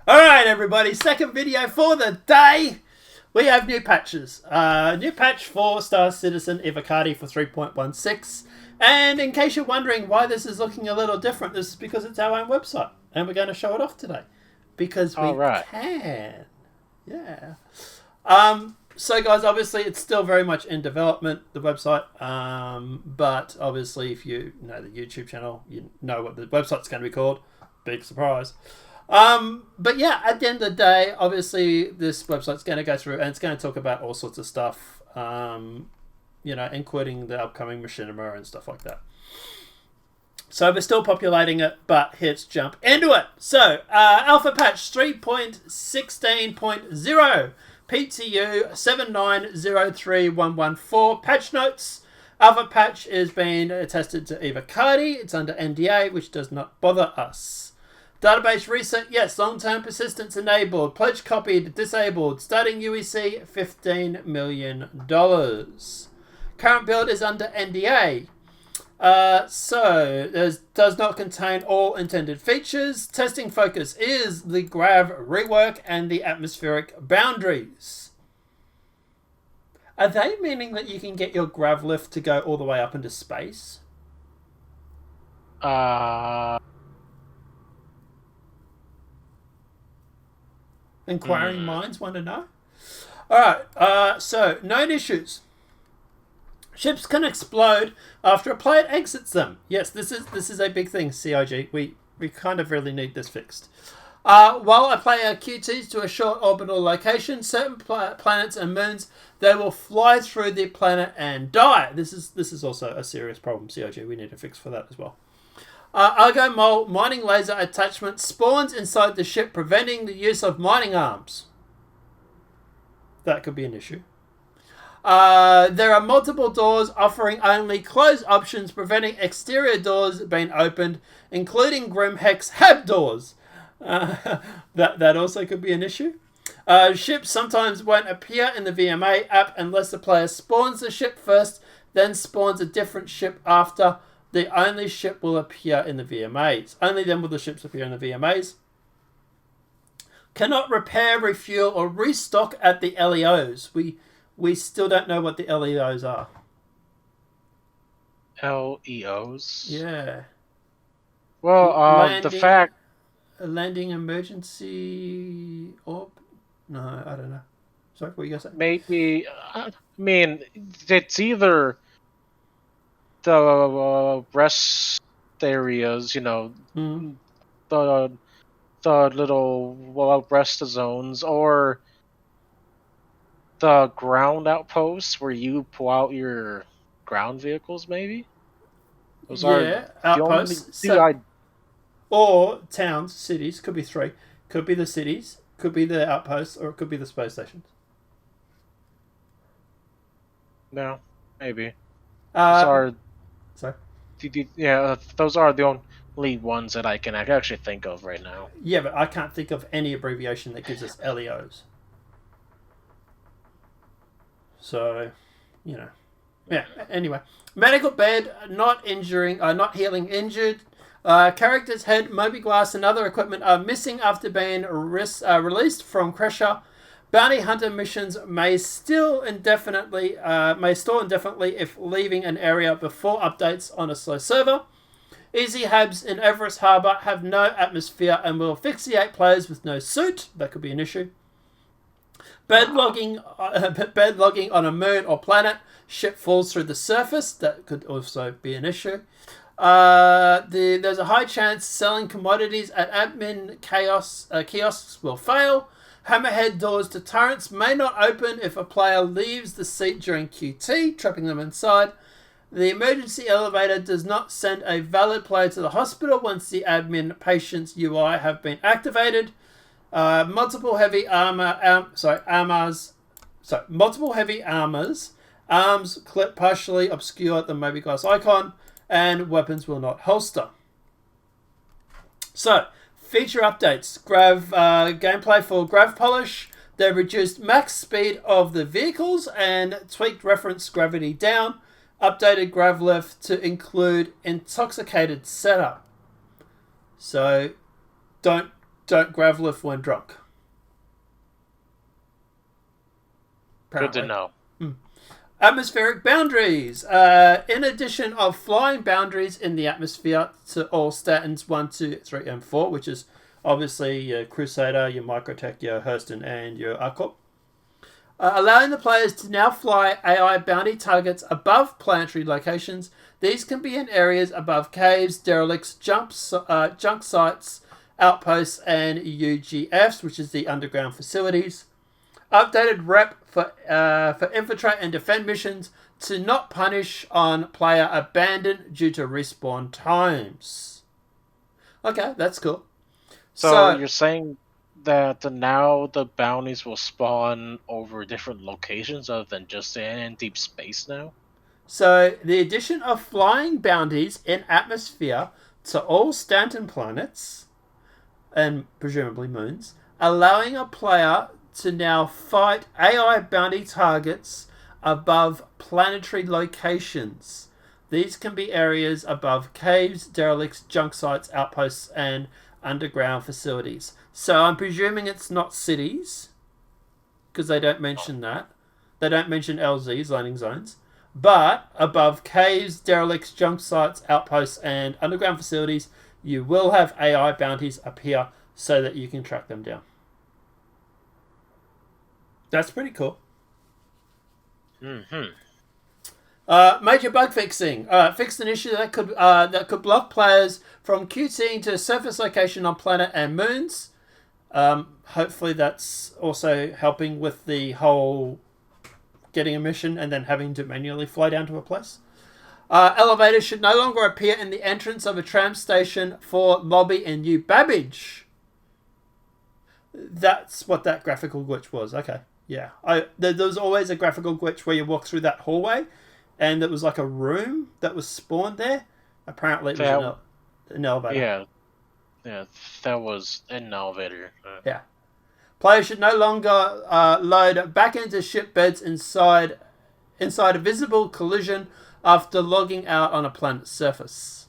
Alright everybody, second video for the day. We have new patches. New patch for Star Citizen Evocati for 3.16. And in case you're wondering why this is looking a little different, this is because it's our own website. And we're going to show it off today. Because we can. Yeah. So guys, obviously it's still very much in development, the website. But obviously if you know the YouTube channel, you know what the website's going to be called. Big surprise. But yeah, at the end of the day, obviously this website's going to go through and it's going to talk about all sorts of stuff, you know, including the upcoming machinima and stuff like that. So we're still populating it, but let's jump into it. So, alpha patch 3.16.0, PTU.7903114, patch notes. Alpha patch is being tested to Evocati. It's under NDA, which does not bother us. Database reset, yes. Long-term persistence enabled. Pledge copied, disabled. Starting UEC, $15 million. Current build is under NDA. So, it does not contain all intended features. Testing focus is the grav rework and the atmospheric boundaries. Are they meaning that you can get your grav lift to go all the way up into space? Inquiring minds want to know. Alright, so, known issues. Ships can explode after a player exits them. Yes, this is a big thing, CIG. We kind of really need this fixed. While a player QTs to a short orbital location, certain planets and moons, they will fly through the planet and die. This is also a serious problem, CIG. We need a fix for that as well. Argo Mole mining laser attachment spawns inside the ship, preventing the use of mining arms. That could be an issue. There are multiple doors offering only closed options, preventing exterior doors being opened, including Grim Hex Hab doors. That also could be an issue. Ships sometimes won't appear in the VMA app unless the player spawns the ship first, then spawns a different ship after. The only ship will appear in the VMAs. Only then will the ships appear in the VMAs. Cannot repair, refuel, or restock at the LEOs. We still don't know what the LEOs are. LEOs? Yeah. Well, the fact... Landing emergency orb? No, I don't know. Sorry, what were you going to say? Maybe... I mean, it's either the rest areas, you know, the little rest zones, or the ground outposts where you pull out your ground vehicles, maybe? Those are outposts. the only or towns, cities, could be three. Could be the cities, could be the outposts, or it could be the space stations. No, maybe. Sorry? Those are the only ones that I can actually think of right now. Yeah, but I can't think of any abbreviation that gives us LEOs. So, you know. Yeah, anyway. Medical bed, not healing injured. Character's head, Moby Glass, and other equipment are missing after being released from Crusher. Bounty hunter missions may stall indefinitely if leaving an area before updates on a slow server. Easy habs in Everest Harbour have no atmosphere and will asphyxiate players with no suit. That could be an issue. Bed logging on a moon or planet. Ship falls through the surface. That could also be an issue. There's a high chance selling commodities at admin kiosks will fail. Hammerhead doors to turrets may not open if a player leaves the seat during QT, trapping them inside. The emergency elevator does not send a valid player to the hospital once the admin patient's UI have been activated. Multiple heavy armors. Arms clip partially obscure the Moby Glass icon, and weapons will not holster. So, feature updates. Gameplay for Grav Polish. They've reduced max speed of the vehicles and tweaked reference gravity down. Updated Grav lift to include intoxicated setup. So, don't don't grav lift when drunk. Apparently. Good to know. Atmospheric boundaries. In addition of flying boundaries in the atmosphere to all statins 1, 2, 3, and 4, which is obviously your Crusader, your Microtech, your Hurston, and your Arcorp. Allowing the players to now fly AI bounty targets above planetary locations. These can be in areas above caves, derelicts, junk sites, outposts, and UGFs, which is the underground facilities. Updated rep for infiltrate and defend missions to not punish on player abandon due to respawn times. Okay, that's cool. So you're saying that now the bounties will spawn over different locations other than just in deep space now? So the addition of flying bounties in atmosphere to all Stanton planets, and presumably moons, allowing a player to now fight AI bounty targets above planetary locations. These can be areas above caves, derelicts, junk sites, outposts, and underground facilities. So I'm presuming it's not cities, because they don't mention that. They don't mention LZs, landing zones. But above caves, derelicts, junk sites, outposts, and underground facilities, you will have AI bounties appear so that you can track them down. That's pretty cool. Mm-hmm. Major bug fixing. Fixed an issue that could block players from QTing to a surface location on planet and moons. Hopefully that's also helping with the whole getting a mission and then having to manually fly down to a place. Elevators should no longer appear in the entrance of a tram station for lobby and New Babbage. That's what that graphical glitch was. Okay. Yeah, there was always a graphical glitch where you walk through that hallway, and there was like a room that was spawned there. Apparently, it was an elevator. Yeah, that was an elevator. Yeah, players should no longer load back into ship beds inside a visible collision after logging out on a planet's surface.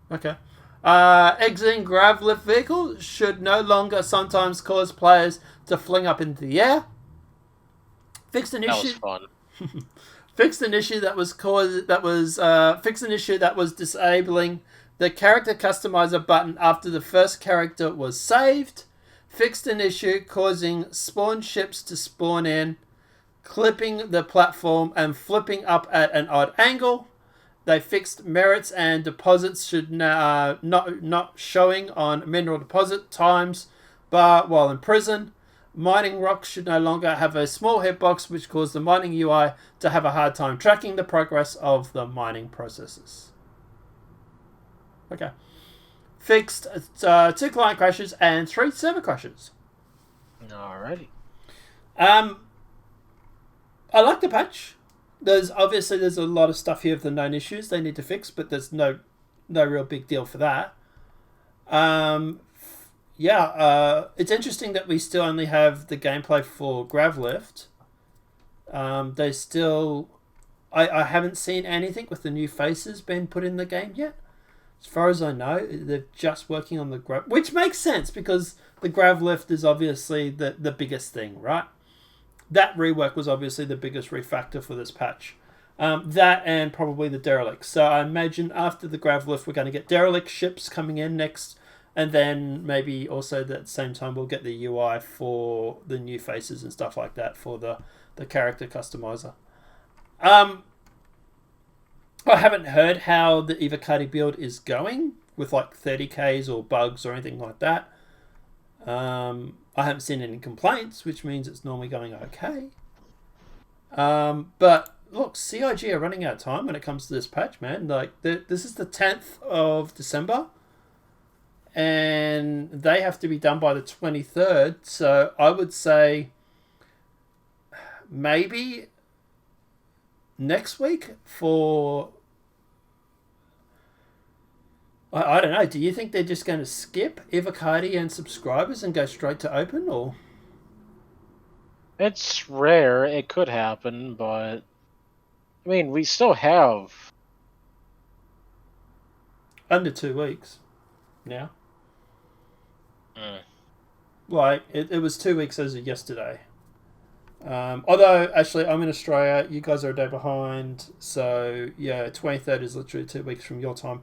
Okay. Exiting grav lift vehicles should no longer sometimes cause players to fling up into the air. Fixed an issue. That was fun. Fixed an issue that was disabling the character customizer button after the first character was saved. Fixed an issue causing spawn ships to spawn in, clipping the platform and flipping up at an odd angle. They fixed merits and deposits should not showing on mineral deposit times bar while in prison. Mining rocks should no longer have a small hitbox, which caused the mining UI to have a hard time tracking the progress of the mining processes. Okay. Fixed 2 client crashes and 3 server crashes. Alrighty. I like the patch. There's a lot of stuff here of the known issues they need to fix, but there's no real big deal for that. It's interesting that we still only have the gameplay for Gravlift. They still, I haven't seen anything with the new faces being put in the game yet. As far as I know, they're just working on the Grav, which makes sense because the Gravlift is obviously the biggest thing, right? That rework was obviously the biggest refactor for this patch. That and probably the derelicts. So I imagine after the Gravlift, we're going to get derelict ships coming in next, and then maybe also at the same time we'll get the UI for the new faces and stuff like that for the character customizer. I haven't heard how the Evocati build is going with like 30Ks or bugs or anything like that. I haven't seen any complaints, which means it's normally going okay. But look, CIG are running out of time when it comes to this patch, man. Like this is the 10th of December, and they have to be done by the 23rd. So I would say maybe next week for. I don't know. Do you think they're just going to skip Evocati and subscribers and go straight to open, or? It's rare. It could happen, but I mean, we still have under 2 weeks now. Mm. Like, it was 2 weeks as of yesterday. Although, actually, I'm in Australia. You guys are a day behind. So, yeah, 23rd is literally 2 weeks from your time.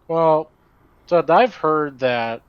Well, so I've heard that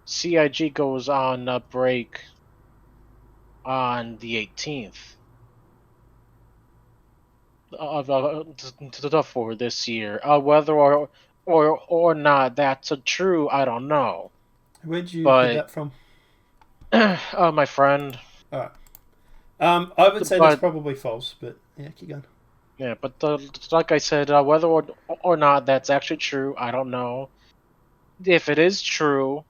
CIG goes on a break on the 18th for this year. Whether or not that's true, I don't know. Where'd you hear But that from? my friend. Alright. I would say that's But probably false, but yeah, keep going. yeah, but like I said, whether or not that's actually true, I don't know. If it is true,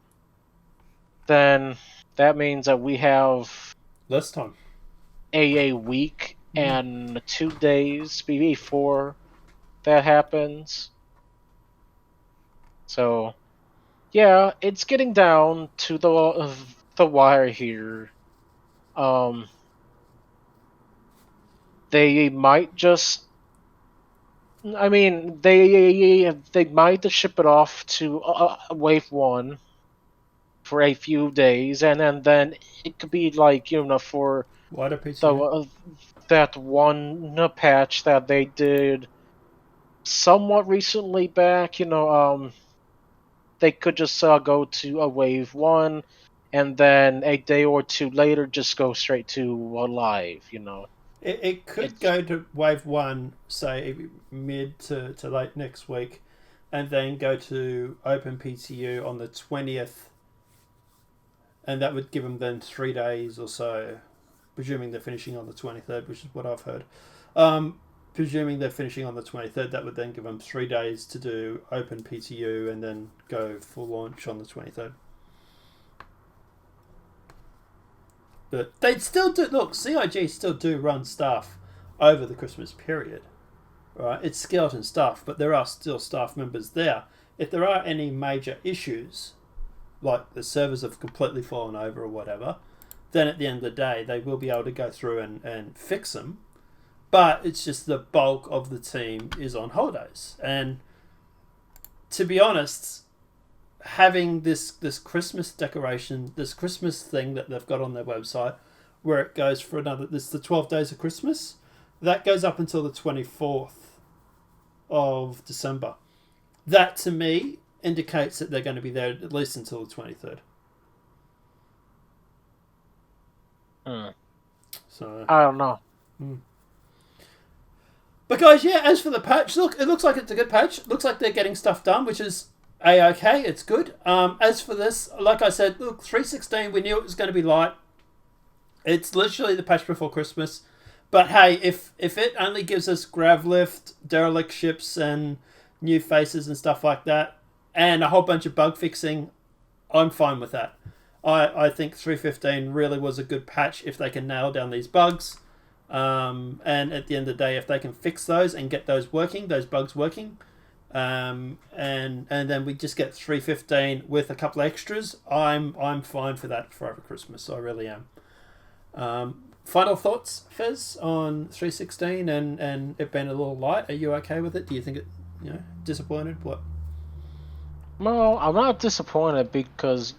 then that means that we have Less time. a week and 2 days before that happens. So, yeah, it's getting down to the wire here. They might just. I mean, they might ship it off to Wave 1 for a few days, and then it could be like, for Wider PTU. that one patch that they did somewhat recently back, they could just go to a Wave 1, and then a day or two later just go straight to live, It could go to Wave 1, say, mid to late next week, and then go to Open PTU on the 20th, and that would give them then 3 days or so, presuming they're finishing on the 23rd, which is what I've heard. Presuming they're finishing on the 23rd, that would then give them 3 days to do Open PTU and then go full launch on the 23rd. But they'd still do... Look, CIG still do run stuff over the Christmas period. Right? It's skeleton stuff, but there are still staff members there. If there are any major issues, like the servers have completely fallen over or whatever, then at the end of the day, they will be able to go through and fix them. But it's just the bulk of the team is on holidays. And to be honest, having this Christmas decoration, this Christmas thing that they've got on their website, where it goes for another, this the 12 days of Christmas, that goes up until the 24th of December. That to me indicates that they're going to be there at least until the 23rd. So I don't know. But guys, yeah, as for the patch, look, it looks like it's a good patch. It looks like they're getting stuff done, which is A-okay, it's good. As for this, like I said, look, 3.16, we knew it was going to be light. It's literally the patch before Christmas. But hey, if it only gives us grav lift, derelict ships, and new faces and stuff like that, and a whole bunch of bug fixing, I'm fine with that. I think 3.15 really was a good patch if they can nail down these bugs. And at the end of the day, if they can fix those and get those working, those bugs working, and then we just get 3.15 with a couple of extras, I'm fine for that for over Christmas. I really am. Final thoughts, Fez, on 3.16 and it being a little light. Are you okay with it? Do you think it, disappointed? What? Well, I'm not disappointed because,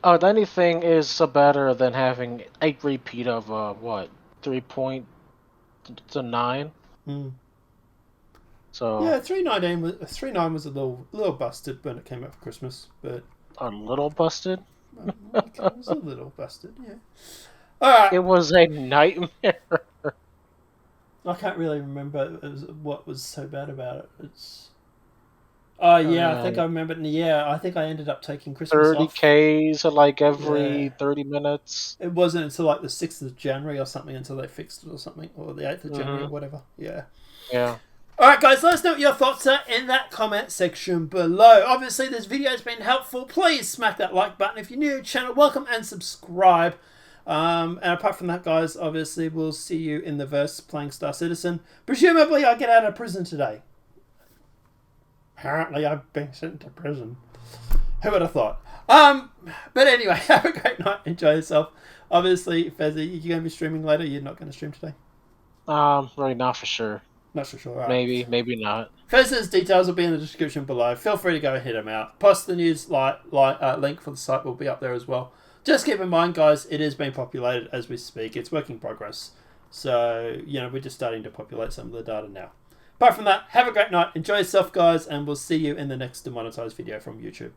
anything is better than having a repeat of 3.9. So yeah, 3.9 was a little busted when it came out for Christmas, but a little busted. It was a little busted, yeah. All right. It was a nightmare. I can't really remember what was so bad about it. It's. Oh yeah, I think I remember. Yeah, I think I ended up taking Christmas 30 off. Ks like every 30 minutes. It wasn't until like the 6th of January or something until they fixed it or something, or the 8th of January or whatever. Yeah. Yeah. Alright guys, let us know what your thoughts are in that comment section below. Obviously this video has been helpful. Please smack that like button. If you're new to the channel, welcome and subscribe. And apart from that guys, obviously we'll see you in the verse playing Star Citizen. Presumably I get out of prison today. Apparently I've been sent to prison. Who would have thought? But anyway, have a great night. Enjoy yourself. Obviously, Fezzy, you're going to be streaming later. You're not going to stream today. Really not for sure. Not so sure. All right. Maybe not. Fez's details will be in the description below. Feel free to go hit him out. Plus, the news link for the site will be up there as well. Just keep in mind, guys, it is being populated as we speak. It's work in progress. So, we're just starting to populate some of the data now. Apart from that, have a great night. Enjoy yourself, guys, and we'll see you in the next demonetized video from YouTube.